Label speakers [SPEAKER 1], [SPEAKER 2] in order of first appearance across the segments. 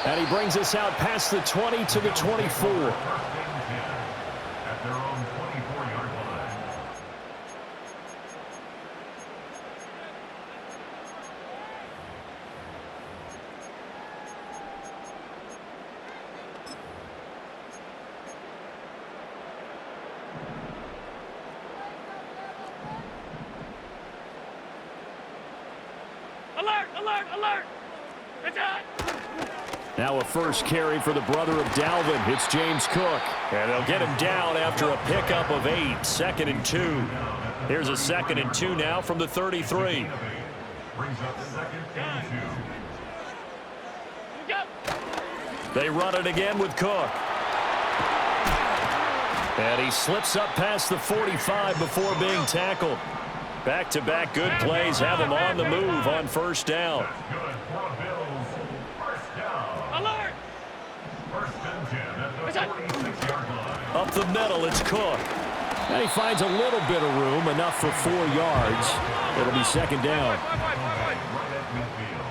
[SPEAKER 1] And he brings us out past the 20 to the 24.
[SPEAKER 2] At their own 24-yard line.
[SPEAKER 3] Alert! Alert! Alert! Attack!
[SPEAKER 1] Now a first carry for the brother of Dalvin. It's James Cook. And they'll get him down after a pickup of 8. 2nd and 2. Here's a 2nd and 2 now from the 33.
[SPEAKER 2] Brings up 2nd and 2.
[SPEAKER 1] They run it again with Cook. And he slips up past the 45 before being tackled. Back-to-back good plays have him on the move on first down.
[SPEAKER 2] Good for the Bills. First down.
[SPEAKER 3] Alert!
[SPEAKER 2] 1st and 10 at the 46-yard line.
[SPEAKER 1] Up the middle, it's Cook. And he finds a little bit of room, enough for 4 yards. It'll be 2nd down.
[SPEAKER 2] Right at midfield.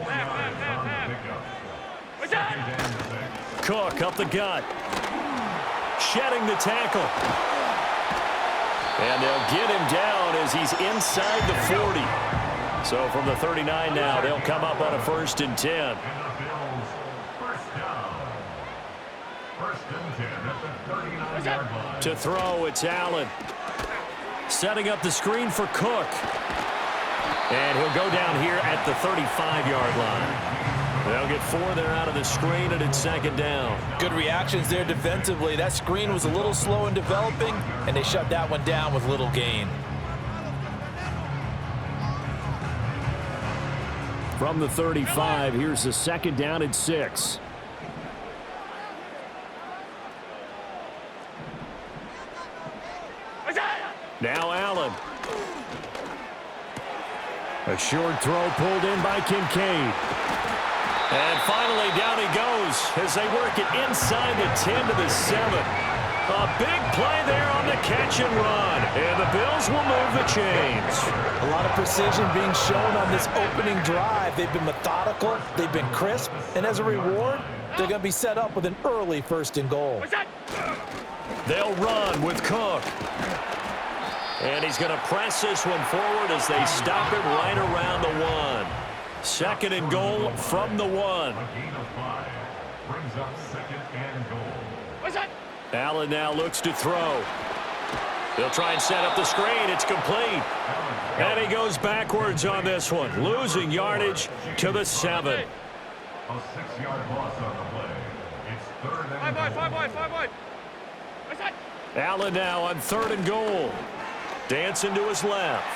[SPEAKER 2] 4 yards on the pickup. 2nd and 6.
[SPEAKER 1] Cook up the gut. Shedding the tackle. And they'll get him down as he's inside the 40. So from the 39 now, they'll come up on a 1st and 10.
[SPEAKER 2] And the Bills, first down. 1st and 10 at the 39-yard line.
[SPEAKER 1] To throw, it's Allen. Setting up the screen for Cook. And he'll go down here at the 35-yard line. They'll get 4 there out of the screen, and it's 2nd down.
[SPEAKER 4] Good reactions there defensively. That screen was a little slow in developing, and they shut that one down with little gain.
[SPEAKER 1] From the 35, here's the 2nd down and 6. Now Allen. A short throw pulled in by Kincaid. And finally down he goes as they work it inside the 10 to the 7. A big play there on the catch and run. And the Bills will move the chains.
[SPEAKER 4] A lot of precision being shown on this opening drive. They've been methodical, they've been crisp, and as a reward, they're going to be set up with an early 1st and goal.
[SPEAKER 1] They'll run with Cook. And he's going to press this one forward as they stop it right around the 1. 2nd and goal from the 1.
[SPEAKER 2] A gain of 5 brings up 2nd and goal.
[SPEAKER 1] Allen now looks to throw. They'll try and set up the screen. It's complete. And he goes backwards on this one, losing yardage to the 7.
[SPEAKER 2] A 6-yard loss on the play. It's 3rd and
[SPEAKER 3] 5
[SPEAKER 1] Allen now on 3rd and goal. Dancing to his left.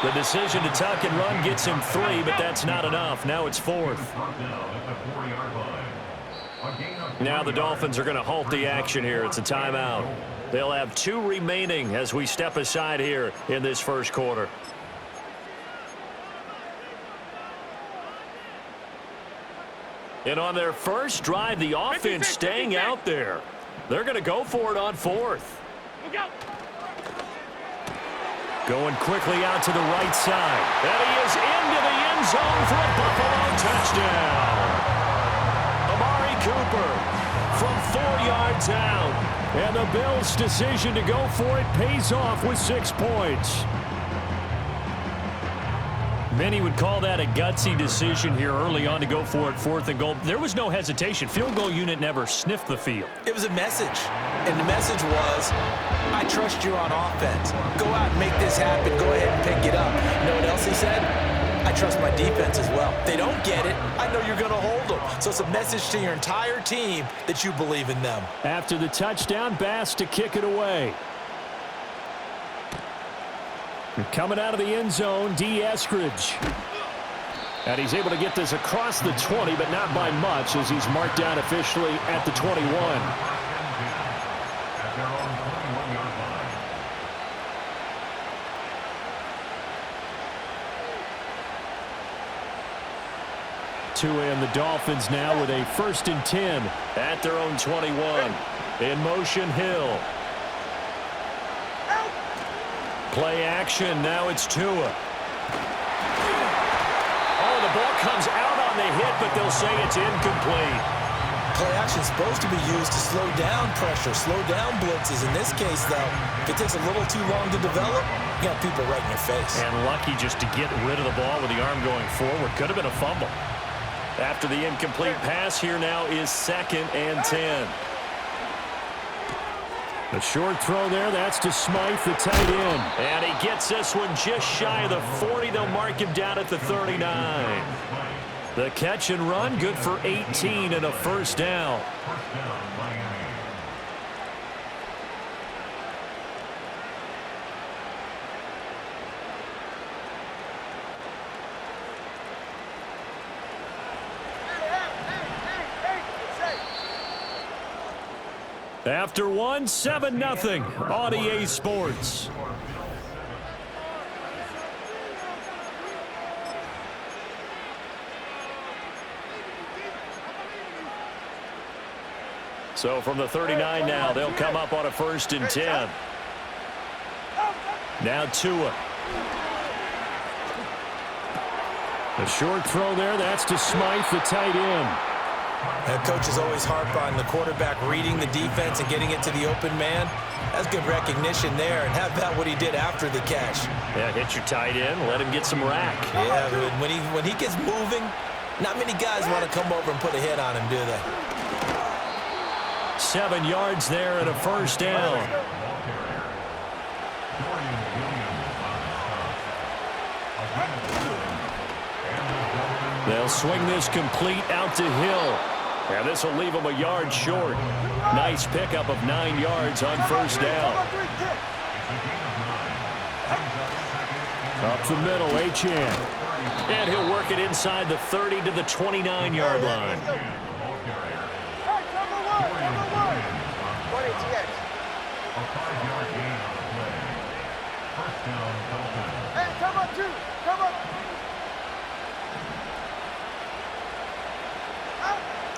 [SPEAKER 1] The decision to tuck and run gets him 3, but that's not enough. Now it's 4th. Now the Dolphins are going to halt the action here. It's a timeout. They'll have 2 remaining as we step aside here in this first quarter. And on their first drive, the offense staying out there. They're going to go for it on 4th. Going quickly out to the right side. And he is into the end zone for a Buffalo touchdown. Amari Cooper from 4 yards out. And the Bills' decision to go for it pays off with 6 points. Many would call that a gutsy decision here early on to go for it 4th and goal. There was no hesitation. Field goal unit never sniffed the field.
[SPEAKER 4] It was a message, and the message was, I trust you on offense. Go out and make this happen. Go ahead and pick it up. You know what else he said? I trust my defense as well. If they don't get it, I know you're going to hold them. So it's a message to your entire team that you believe in them.
[SPEAKER 1] After the touchdown, Bass to kick it away. Coming out of the end zone, D. Eskridge. And he's able to get this across the 20, but not by much as he's marked down officially at the 21. And the Dolphins now with a 1st and 10 at their own 21. In motion, Hill. Play action. Now it's Tua. Oh, the ball comes out but they'll say it's incomplete.
[SPEAKER 4] Play action's supposed to be used to slow down pressure, slow down blitzes. In this case, though, if it takes a little too long to develop, you got people right in your face.
[SPEAKER 1] And lucky just to get rid of the ball with the arm going forward. Could have been a fumble. After the incomplete pass, here now is 2nd and 10. A short throw there. That's to Smythe, the tight end. And he gets this one just shy of the 40. They'll mark him down at the 39. The catch and run, good for 18 and a first down. After one, 7-0 on EA Sports. So from the 39 now, they'll come up on a 1st and 10. Now Tua. A short throw there. That's to Smythe, the tight end.
[SPEAKER 4] Coaches always harp on the quarterback reading the defense and getting it to the open man. That's good recognition there. And how about what he did after the catch?
[SPEAKER 1] Yeah, hit your tight end. Let him get some rack.
[SPEAKER 4] Yeah, when he gets moving, not many guys want to come over and put a hit on him, do they?
[SPEAKER 1] 7 yards there and a first down. They'll swing this complete out to Hill. And this will leave him a yard short. Nice pickup of 9 yards on first down. Up the middle, H.N. And he'll work it inside the 30 to the 29-yard line.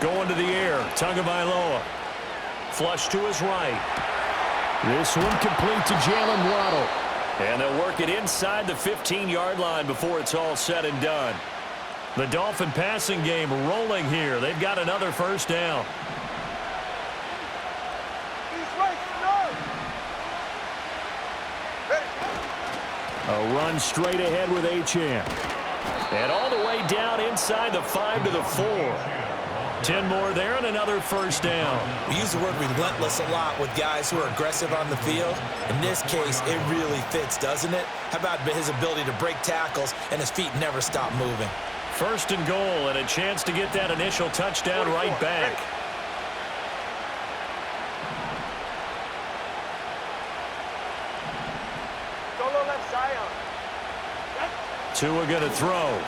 [SPEAKER 1] Going to the air, Tagovailoa. Flush to his right. This one complete to Jalen Waddle. And they'll work it inside the 15-yard line before it's all said and done. The Dolphin passing game rolling here. They've got another first down. A run straight ahead with H.N. And all the way down inside the 5 to the 4. 10 more there and another first down.
[SPEAKER 4] We use the word relentless a lot with guys who are aggressive on the field. In this case, it really fits, doesn't it? How about his ability to break tackles and his feet never stop moving?
[SPEAKER 1] 1st and goal and a chance to get that initial touchdown right back.
[SPEAKER 3] Solo left side.
[SPEAKER 1] Tua going to throw.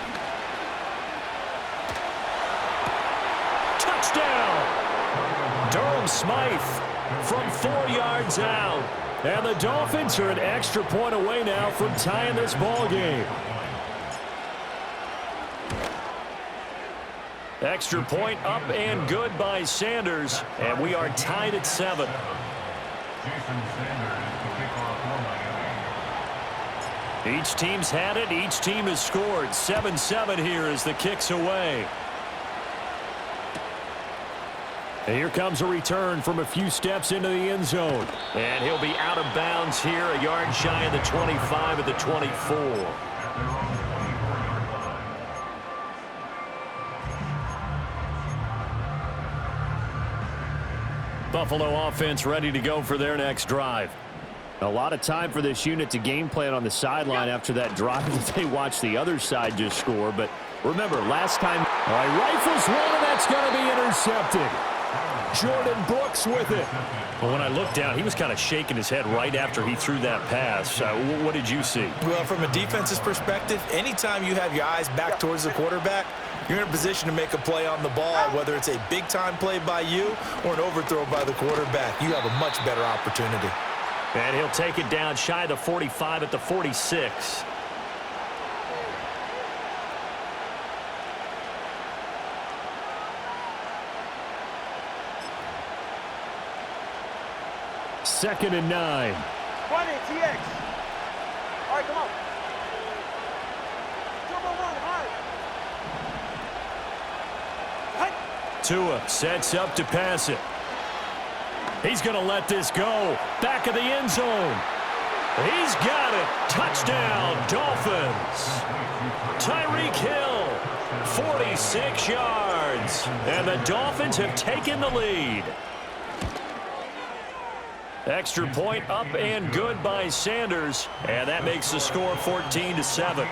[SPEAKER 1] Touchdown! Durham Smythe from 4 yards out. And the Dolphins are an extra point away now from tying this ball game. Extra point up and good by Sanders. And we are tied at 7. Each team's had it. Each team has scored. 7-7 here as the kick's away. And here comes a return from a few steps into the end zone. And he'll be out of bounds here, a yard shy of the 25 at the 24. Buffalo offense ready to go for their next drive. A lot of time for this unit to game plan on the sideline after that drive that they watched the other side just score. But remember, last time, all right, rifles one, and that's going to be intercepted. Jordan Brooks with it. But when I looked down, he was kind of shaking his head right after he threw that pass. What did you see?
[SPEAKER 4] Well, from a defense's perspective, anytime you have your eyes back towards the quarterback, you're in a position to make a play on the ball, whether it's a big-time play by you or an overthrow by the quarterback. You have a much better opportunity.
[SPEAKER 1] And he'll take it down shy of the 45 at the 46. Second and 9.
[SPEAKER 3] 20, TX. All right, come on. Double one, high.
[SPEAKER 1] Tua sets up to pass it. He's going to let this go. Back of the end zone. He's got it. Touchdown, Dolphins. Tyreek Hill, 46 yards. And the Dolphins have taken the lead. Extra point up and good by Sanders. And that makes the score 14-7.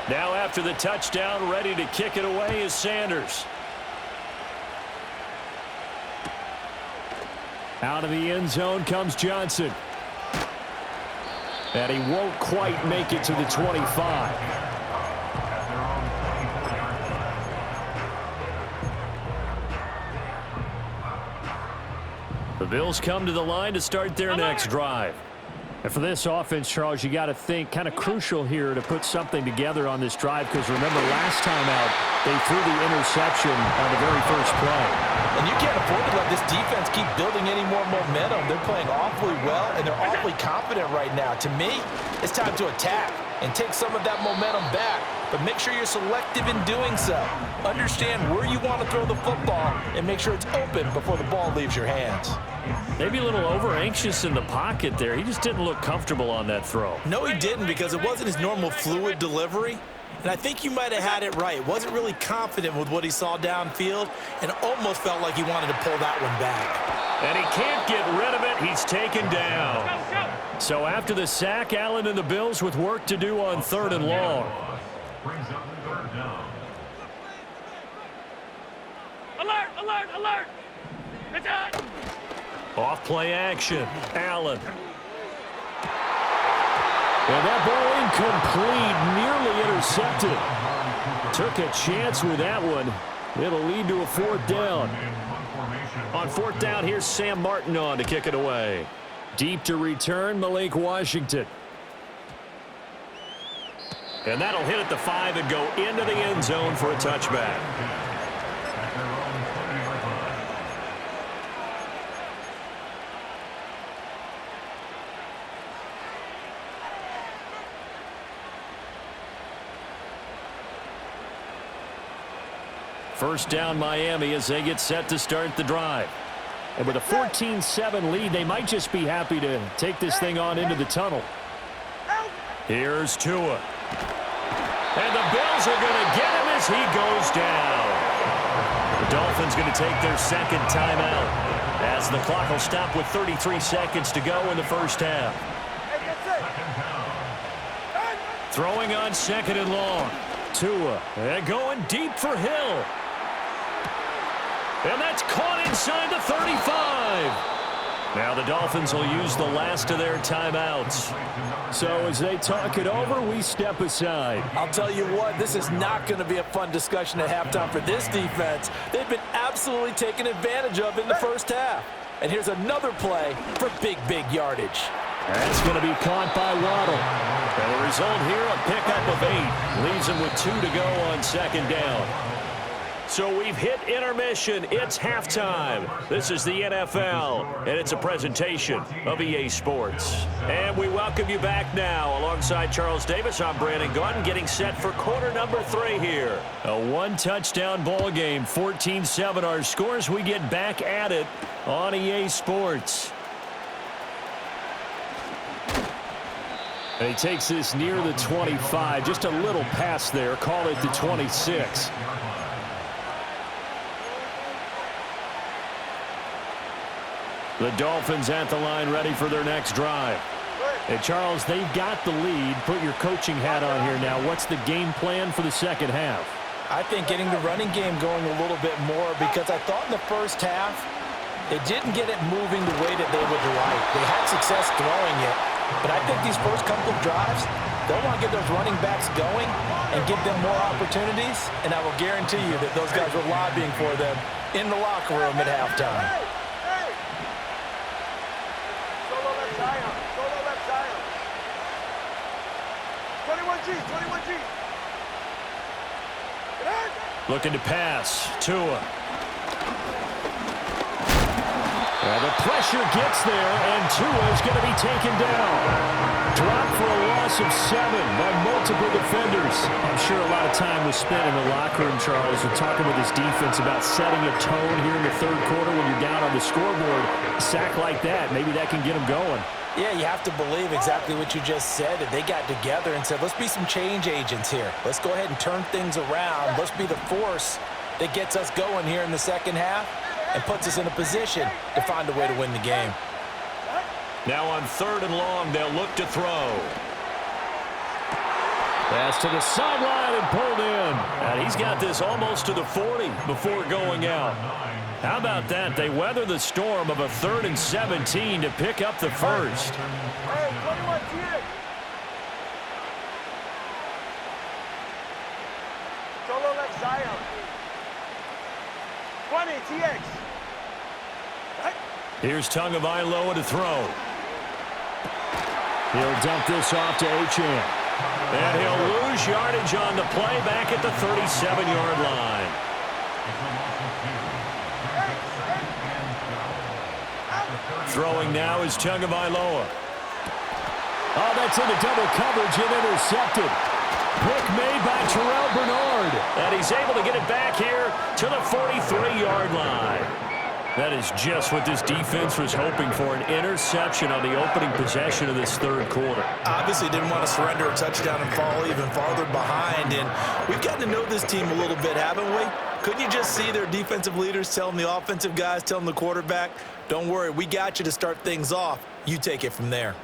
[SPEAKER 1] Now after the touchdown, ready to kick it away is Sanders. Out of the end zone comes Johnson. And he won't quite make it to the 25. The Bills come to the line to start their next drive. And for this offense, Charles, you got to think kind of crucial here to put something together on this drive, because remember last time out, they threw the interception on the very first play.
[SPEAKER 4] And you can't afford to let this defense keep building any more momentum. They're playing awfully well, and they're awfully confident right now. To me, it's time to attack and take some of that momentum back, but make sure you're selective in doing so. Understand where you want to throw the football and make sure it's open before the ball leaves your hands.
[SPEAKER 1] Maybe a little over-anxious in the pocket there. He just didn't look comfortable on that throw.
[SPEAKER 4] No, he didn't, because it wasn't his normal fluid delivery. And I think you might have had it right. Wasn't really confident with what he saw downfield and almost felt like he wanted to pull that one back.
[SPEAKER 1] And he can't get rid of it. He's taken down. So after the sack, Allen and the Bills with work to do on 3rd and long.
[SPEAKER 2] Brings up the 3rd down.
[SPEAKER 3] Alert, alert, alert. It's on.
[SPEAKER 1] Off play action. Allen. And that ball incomplete, nearly intercepted. Took a chance with that one. It'll lead to a 4th down. On 4th down, here's Sam Martin on to kick it away. Deep to return, Malik Washington. And that'll hit at the 5 and go into the end zone for a touchback. First down Miami as they get set to start the drive. And with a 14-7 lead, they might just be happy to take this thing on into the tunnel. Here's Tua. And the Bills are going to get him as he goes down. The Dolphins going to take their 2nd timeout as the clock will stop with 33 seconds to go in the first half. Throwing on 2nd and long. Tua and going deep for Hill. And that's caught inside the 35. Now the Dolphins will use the last of their timeouts. So as they talk it over, we step aside.
[SPEAKER 4] I'll tell you what, this is not going to be a fun discussion at halftime for this defense. They've been absolutely taken advantage of in the first half. And here's another play for big yardage.
[SPEAKER 1] That's going to be caught by Waddle. And the result here, a pickup of 8. Leaves him with 2 to go on 2nd down. So we've hit intermission. It's halftime. This is the NFL, and it's a presentation of EA Sports. And we welcome you back now. Alongside Charles Davis, I'm Brandon Gaudin, getting set for quarter number 3 here. A one-touchdown ball game, 14-7 our scores. We get back at it on EA Sports. And he takes this near the 25, just a little pass there, call it the 26. The Dolphins at the line ready for their next drive. Hey, Charles, they've got the lead. Put your coaching hat on here now. What's the game plan for the second half?
[SPEAKER 4] I think getting the running game going a little bit more, because I thought in the first half they didn't get it moving the way that they would like. They had success throwing it, but I think these first couple of drives, they'll want to get those running backs going and give them more opportunities, and I will guarantee you that those guys were lobbying for them in the locker room at halftime.
[SPEAKER 3] Solo left side. Solo left side. 21G. 21G.
[SPEAKER 1] Looking to pass. Tua. Well, the pressure gets there, and Tua is going to be taken down. Dropped for a loss of 7 by multiple defenders. I'm sure a lot of time was spent in the locker room, Charles, and talking with his defense about setting a tone here in the third quarter when you're down on the scoreboard. A sack like that, maybe that can get them going.
[SPEAKER 4] Yeah, you have to believe exactly what you just said, that they got together and said, let's be some change agents here. Let's go ahead and turn things around. Let's be the force that gets us going here in the second half and puts us in a position to find a way to win the game.
[SPEAKER 1] Now on 3rd and long, they'll look to throw. Pass to the sideline and pulled in. And he's got this almost to the 40 before going out. How about that? They weather the storm of a 3rd and 17 to pick up the first.
[SPEAKER 3] Hey, 21 TX. Solo like Zion. 20 TX.
[SPEAKER 1] Here's Tagovailoa to throw. He'll dump this off to Achane. And he'll lose yardage on the play back at the 37-yard line. Throwing now is Tagovailoa. Oh, that's into double coverage and intercepted. Pick made by Terrell Bernard. And he's able to get it back here to the 43-yard line. That is just what this defense was hoping for, an interception on the opening possession of this third quarter.
[SPEAKER 4] Obviously didn't want to surrender a touchdown and fall even farther behind. And we've gotten to know this team a little bit, haven't we? Couldn't you just see their defensive leaders telling the offensive guys, telling the quarterback, don't worry, we got you to start things off. You take it from there.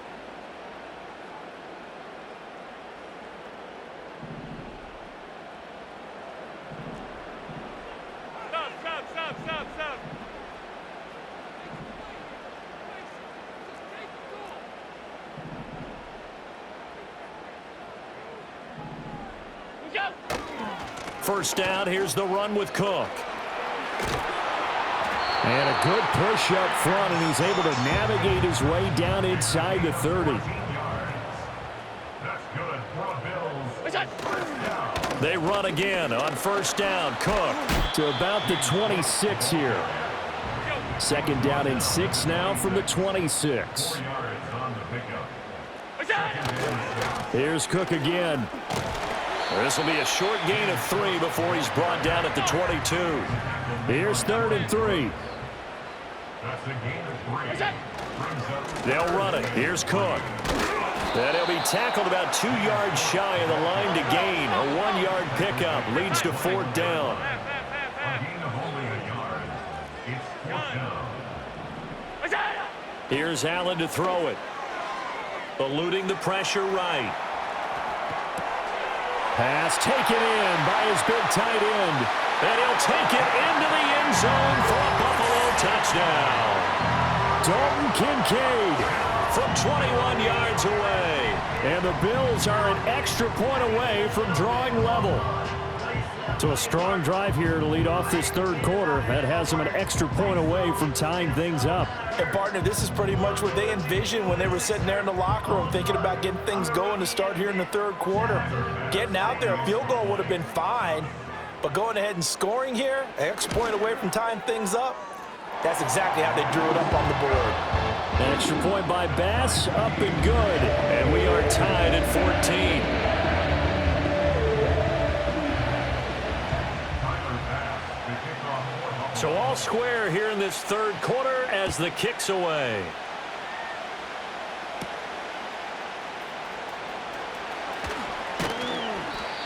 [SPEAKER 1] First down, here's the run with Cook. And a good push up front, and he's able to navigate his way down inside the 30.
[SPEAKER 2] That's good for Bills.
[SPEAKER 1] They run again on first down. Cook to about the 26 here. Second down and 6 now from the 26.
[SPEAKER 2] 4 yards on the pickup.
[SPEAKER 1] Here's Cook again. This will be a short gain of 3 before he's brought down at the 22. Here's 3rd and 3.
[SPEAKER 2] That's a gain of 3.
[SPEAKER 1] They'll run it. Here's Cook. And he'll be tackled about 2 yards shy of the line to gain. A 1-yard pickup leads to 4th down.
[SPEAKER 2] A gain of only a yard. It's 4th down.
[SPEAKER 1] Here's Allen to throw it. Eluding the pressure right. Pass taken in by his big tight end. And he'll take it into the end zone for a Buffalo touchdown. Dalton Kincaid from 21 yards away. And the Bills are an extra point away from drawing level. So a strong drive here to lead off this third quarter. That has them an extra point away from tying things up.
[SPEAKER 4] And, partner, this is pretty much what they envisioned when they were sitting there in the locker room thinking about getting things going to start here in the third quarter. Getting out there, a field goal would have been fine. But going ahead and scoring here, an extra point away from tying things up, that's exactly how they drew it up on the board.
[SPEAKER 1] An extra point by Bass, up and good. And we are tied at 14. So all square here in this third quarter as the kick's away.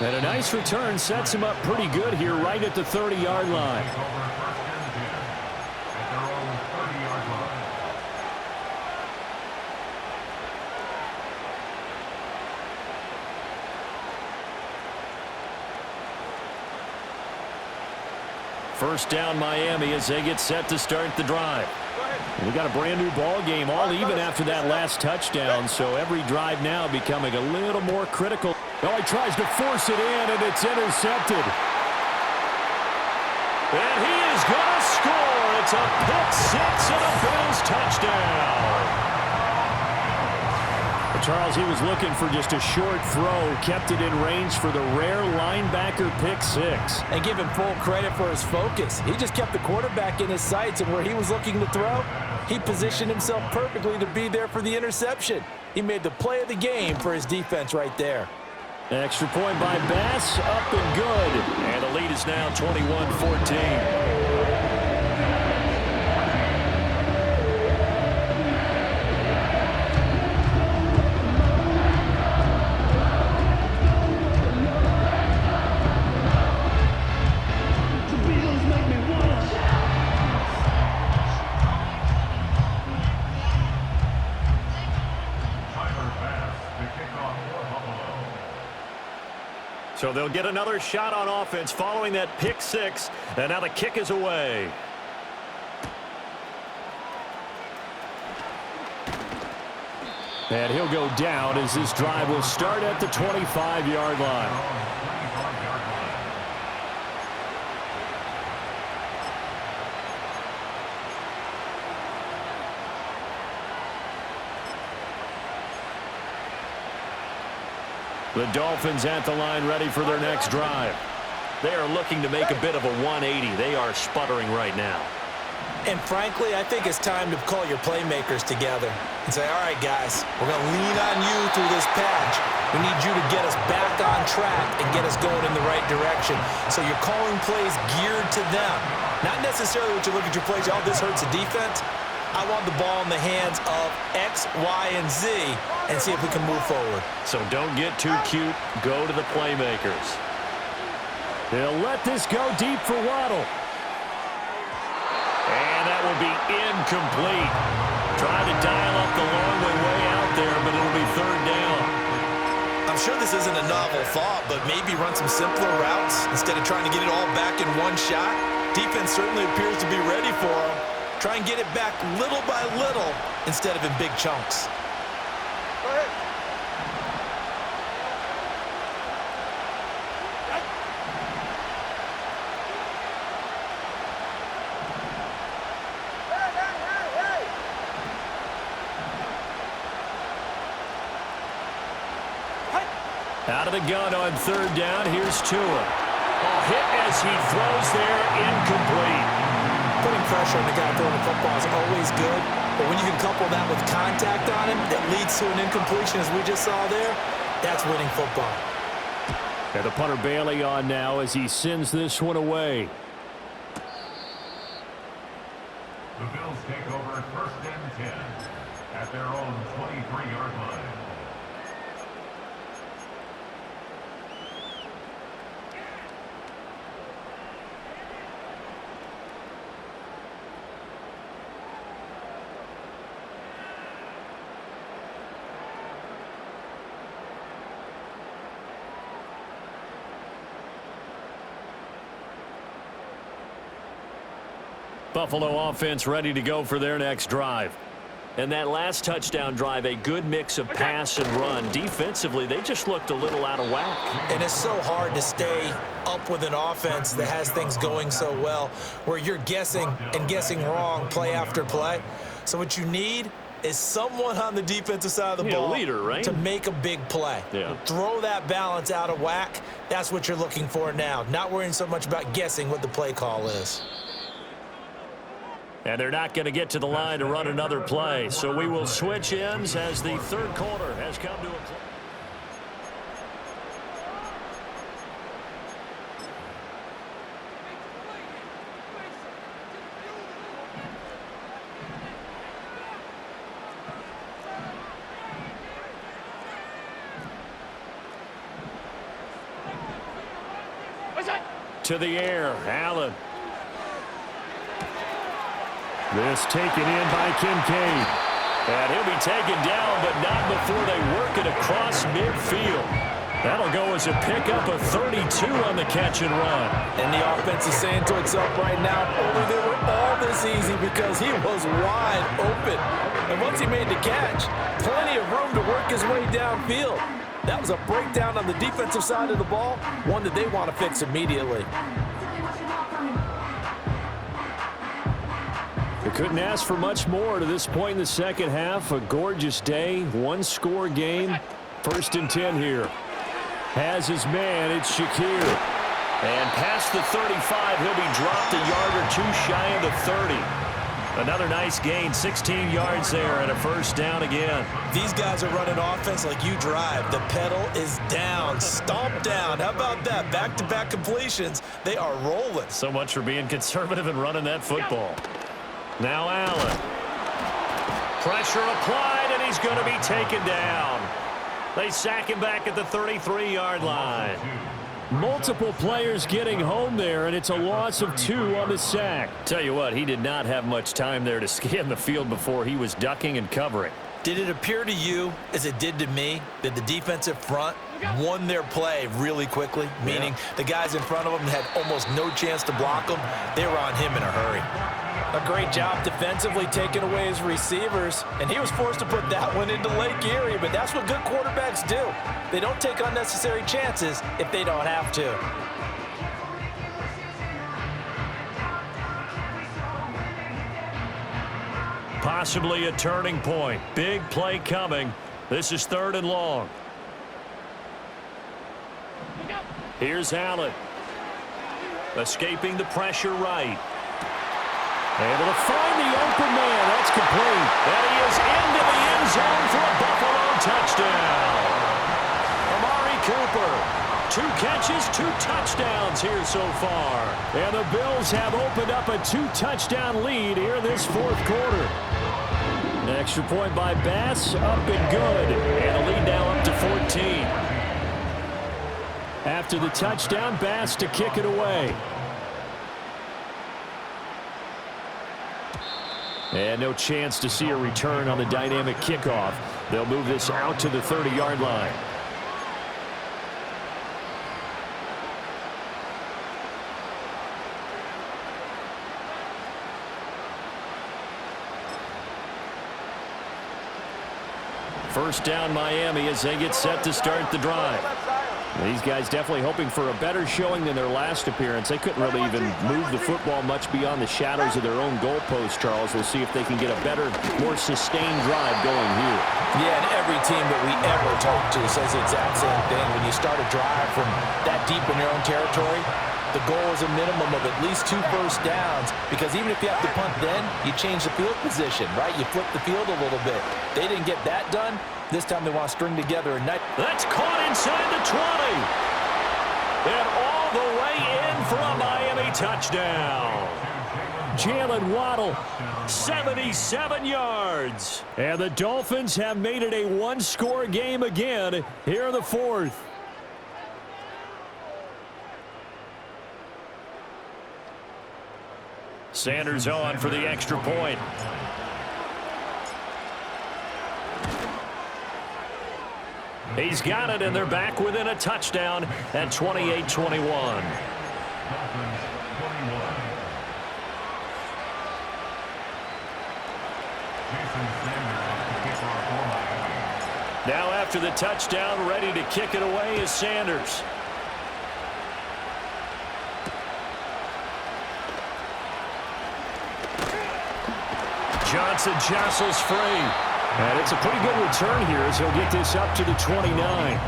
[SPEAKER 1] And a nice return sets him up pretty good here right at the 30-yard line. First down Miami as they get set to start the drive. We got a brand new ball game, all even after that last touchdown, so every drive now becoming a little more critical. Oh, he tries to force it in, and it's intercepted. And he is going to score. It's a pick six and a Bills touchdown. Charles, he was looking for just a short throw, kept it in range for the rare linebacker pick six.
[SPEAKER 4] And give him full credit for his focus. He just kept the quarterback in his sights, and where he was looking to throw, He positioned himself perfectly to be there for the interception. He made the play of the game for his defense right there.
[SPEAKER 1] Extra point by Bass, up and good. And the lead is now 21-14. So they'll get another shot on offense following that pick six. And now the kick is away. And he'll go down as this drive will start at the 25-yard line. The Dolphins at the line ready for their next drive. They are looking to make a bit of a 180. They are sputtering right now.
[SPEAKER 4] And frankly, I think it's time to call your playmakers together and say, all right, guys, we're going to lean on you through this patch. We need you to get us back on track and get us going in the right direction. So you're calling plays geared to them. Not necessarily what you look at your plays, oh, this hurts the defense. I want the ball in the hands of X, Y, and Z and see if we can move forward.
[SPEAKER 1] So don't get too cute. Go to the playmakers. They'll let this go deep for Waddle. And that will be incomplete. Trying to dial up the long way out there, but it'll be third down.
[SPEAKER 4] I'm sure this isn't a novel thought, but maybe run some simpler routes instead of trying to get it all back in one shot. Defense certainly appears to be ready for them. Try and get it back little by little instead of in big chunks.
[SPEAKER 3] Go ahead.
[SPEAKER 1] Out of the gun on third down. Here's Tua. Hit as he throws there, incomplete.
[SPEAKER 4] Putting pressure on the guy throwing the football is always good, but when you can couple that with contact on him that leads to an incompletion, as we just saw there, that's winning football.
[SPEAKER 1] And the punter Bailey on now as he sends this one away.
[SPEAKER 2] The Bills take over first and 10 at their own 23-yard line.
[SPEAKER 1] Buffalo offense ready to go for their next drive. And that last touchdown drive, a good mix of pass and run. Defensively, they just looked a little out of whack.
[SPEAKER 4] And it's so hard to stay up with an offense that has things going so well, where you're guessing and guessing wrong play after play. So what you need is someone on the defensive side of the ball,
[SPEAKER 1] a leader, right?
[SPEAKER 4] To make a big play.
[SPEAKER 1] Yeah.
[SPEAKER 4] Throw that balance out of whack. That's what you're looking for now. Not worrying so much about guessing what the play call is.
[SPEAKER 1] And they're not going to get to the line to run another play. So we will switch ends as the third quarter has come to a close. To the air, Allen. This taken in by Kincaid. And he'll be taken down, but not before they work it across midfield. That'll go as a pickup of 32 on the catch and run.
[SPEAKER 4] And the offense is saying to itself right now, only they were all this easy because he was wide open. And once he made the catch, plenty of room to work his way downfield. That was a breakdown on the defensive side of the ball, one that they want to fix immediately.
[SPEAKER 1] They couldn't ask for much more to this point in the second half. A gorgeous day, one-score game. First and 10 here. Has his man, it's Shakir. And past the 35, he'll be dropped a yard or two shy of the 30. Another nice gain, 16 yards there and a first down again.
[SPEAKER 4] These guys are running offense like you drive. The pedal is down, stomp down. How about that? Back-to-back completions. They are rolling.
[SPEAKER 1] So much for being conservative and running that football. Now Allen. Pressure applied, and he's going to be taken down. They sack him back at the 33-yard line. Multiple players getting home there, and it's a loss of 2 on the sack. Tell you what, he did not have much time there to scan the field before he was ducking and covering.
[SPEAKER 4] Did it appear to you, as it did to me, that the defensive front won their play really quickly? Meaning the guys in front of them had almost no chance to block him. They were on him in a hurry. A great job defensively taking away his receivers, and he was forced to put that one into Lake Erie, but that's what good quarterbacks do. They don't take unnecessary chances if they don't have to.
[SPEAKER 1] Possibly a turning point. Big play coming. This is 3rd and long. Here's Allen. Escaping the pressure right. Able to find the open man. That's complete. And he is into the end zone for a Buffalo touchdown. Amari Cooper. 2 catches, 2 touchdowns here so far. And the Bills have opened up a 2-touchdown lead here in this 4th quarter. An extra point by Bass, up and good. And the lead now up to 14. After the touchdown, Bass to kick it away. And no chance to see a return on the dynamic kickoff. They'll move this out to the 30-yard line. First down Miami as they get set to start the drive. These guys definitely hoping for a better showing than their last appearance. They couldn't really even move the football much beyond the shadows of their own goalpost, Charles. We'll see if they can get a better, more sustained drive going here.
[SPEAKER 4] Yeah, and every team that we ever talk to says the exact same thing. When you start a drive from that deep in your own territory, the goal is a minimum of at least 2 first downs, because even if you have to punt then, you change the field position, right? You flip the field a little bit. They didn't get that done. This time they want to string together a night.
[SPEAKER 1] That's caught inside the 20. And all the way in for a Miami touchdown. Jalen Waddle, 77 yards. And the Dolphins have made it a 1-score game again here in the 4th. Sanders on for the extra point. He's got it, and they're back within a touchdown at 28-21. Now after the touchdown, ready to kick it away is Sanders. Johnson jostles free. And it's a pretty good return here as he'll get this up to the 29.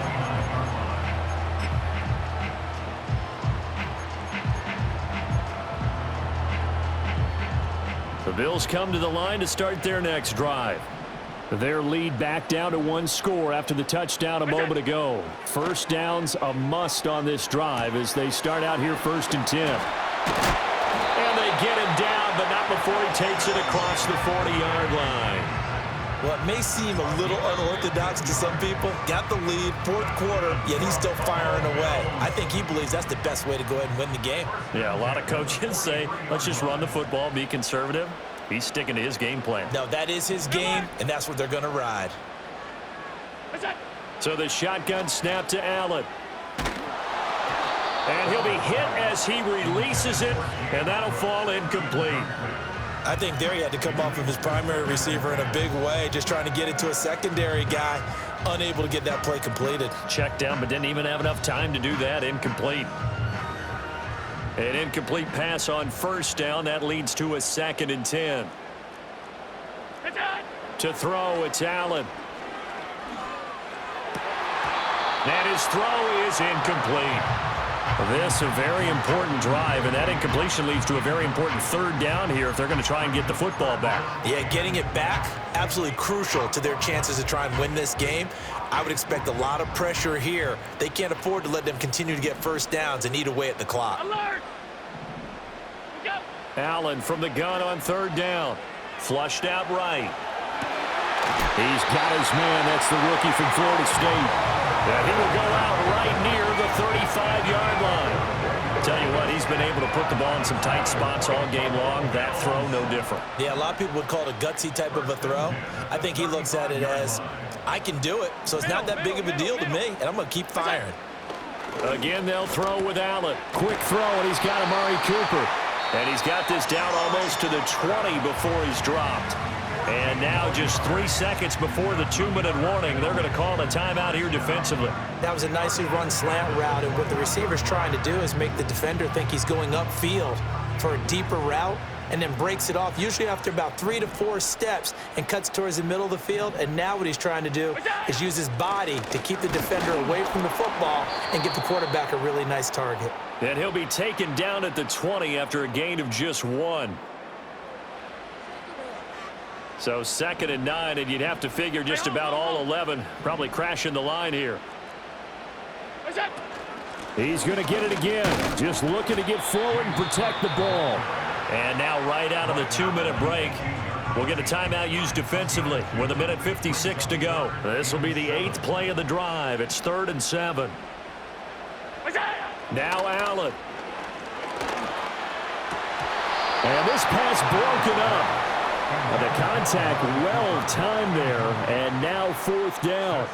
[SPEAKER 1] The Bills come to the line to start their next drive. Their lead back down to 1 score after the touchdown a moment ago. First down's a must on this drive as they start out here 1st and 10. And they get him down, but not before he takes it across the 40-yard line.
[SPEAKER 4] Well, it may seem a little unorthodox to some people. Got the lead, 4th quarter, yet he's still firing away. I think he believes that's the best way to go ahead and win the game. Yeah, a lot of coaches say, let's just run the football, be conservative. He's sticking to his game plan. No, that is his game, and that's what they're going to ride.
[SPEAKER 1] So the shotgun snap to Allen. And he'll be hit as he releases it, and that'll fall incomplete.
[SPEAKER 4] I think there he had to come off of his primary receiver in a big way, just trying to get it to a secondary guy, unable to get that play completed.
[SPEAKER 1] Checked down, but didn't even have enough time to do that. Incomplete. An incomplete pass on first down. That leads to a 2nd and 10. To throw, it's Allen. And his throw is incomplete. This a very important drive, and that incompletion leads to a very important third down here if they're going to try and get the football back.
[SPEAKER 4] Yeah, getting it back, absolutely crucial to their chances to try and win this game. I would expect a lot of pressure here. They can't afford to let them continue to get first downs and eat away at the clock.
[SPEAKER 5] Alert! Go!
[SPEAKER 1] Allen from the gun on third down. Flushed out right. He's got his man. That's the rookie from Florida State. And he will go out right near the 35-yard line. Tell you what, he's been able to put the ball in some tight spots all game long. That throw, no different.
[SPEAKER 4] Yeah, a lot of people would call it a gutsy type of a throw. I think he looks at it as, I can do it, so it's not that big of a deal to me, and I'm going to keep firing.
[SPEAKER 1] Again, they'll throw with Allen. Quick throw, and he's got Amari Cooper. And he's got this down almost to the 20 before he's dropped. And now just 3 seconds before the 2-minute warning, they're going to call a timeout here defensively.
[SPEAKER 4] That was a nicely run slant route, and what the receiver's trying to do is make the defender think he's going upfield for a deeper route and then breaks it off, usually after about 3 to 4 steps, and cuts towards the middle of the field. And now what he's trying to do is use his body to keep the defender away from the football and give the quarterback a really nice target.
[SPEAKER 1] And he'll be taken down at the 20 after a gain of just 1. So 2nd and 9, and you'd have to figure just about all 11 probably crashing the line here. He's going to get it again. Just looking to get forward and protect the ball. And now right out of the 2-minute break, we'll get a timeout used defensively with 1:56 to go. This will be the 8th play of the drive. It's 3rd and 7. Now Allen. And this pass broken up. The contact well-timed there, and now 4th down.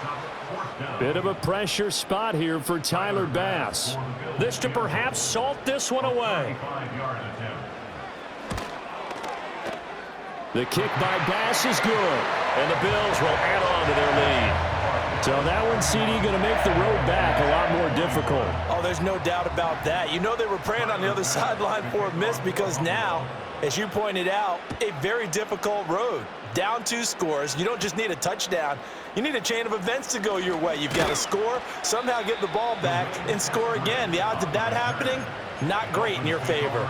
[SPEAKER 1] Bit of a pressure spot here for Tyler Bass. This to perhaps salt this one away. The kick by Bass is good, and the Bills will add on to their lead. So that one, CD, going to make the road back a lot more difficult.
[SPEAKER 4] Oh, there's no doubt about that. You know they were praying on the other sideline for a miss, because now, as you pointed out, a very difficult road. Down 2 scores. You don't just need a touchdown. You need a chain of events to go your way. You've got to score, somehow get the ball back, and score again. The odds of that happening, not great in your favor.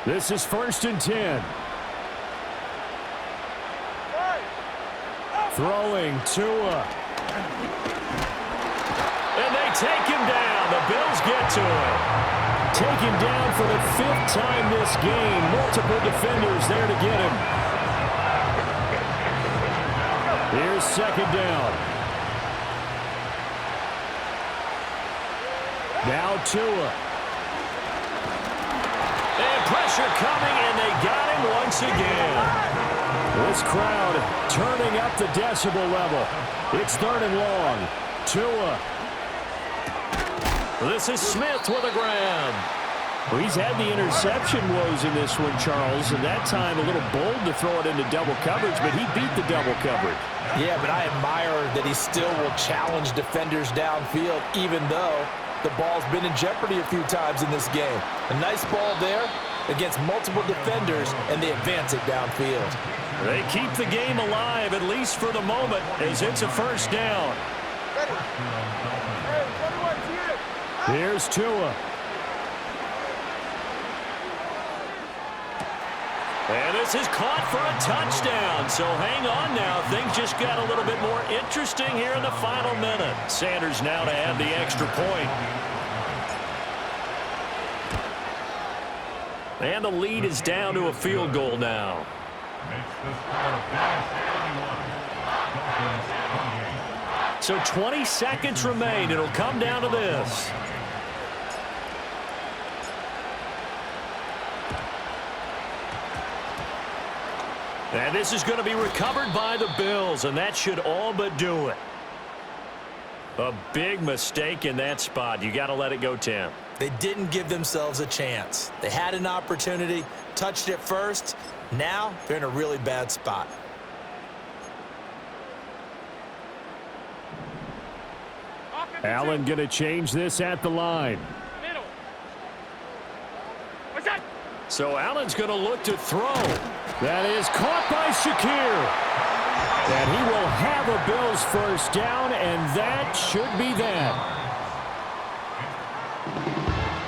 [SPEAKER 1] This is 1st and 10. Throwing Tua. And they take him down. The Bills get to him. Taken down for the 5th time this game. Multiple defenders there to get him. Here's 2nd down. Now Tua. And pressure coming, and they got him once again. This crowd turning up the decibel level. It's 3rd and long. Tua. This is Smith with a grab. Well, he's had the interception woes in this one, Charles, and that time a little bold to throw it into double coverage, but he beat the double coverage.
[SPEAKER 4] Yeah, but I admire that he still will challenge defenders downfield, even though the ball's been in jeopardy a few times in this game. A nice ball there against multiple defenders, and they advance it downfield.
[SPEAKER 1] They keep the game alive, at least for the moment, as it's a 1st down. Here's Tua. And this is caught for a touchdown. So hang on now. Things just got a little bit more interesting here in the final minute. Sanders now to add the extra point. And the lead is down to a field goal now. So 20 seconds remain. It'll come down to this. And this is going to be recovered by the Bills, and that should all but do it. A big mistake in that spot. You got to let it go, Tim.
[SPEAKER 4] They didn't give themselves a chance. They had an opportunity, touched it first. Now they're in a really bad spot.
[SPEAKER 1] Allen going to change this at the line. So Allen's going to look to throw. That is caught by Shakir. And he will have a Bills first down, and that should be that.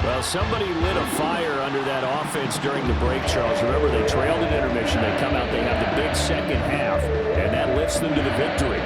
[SPEAKER 1] Well, somebody lit a fire under that offense during the break, Charles. Remember, they trailed at intermission. They come out, they have the big second half, and that lifts them to the victory.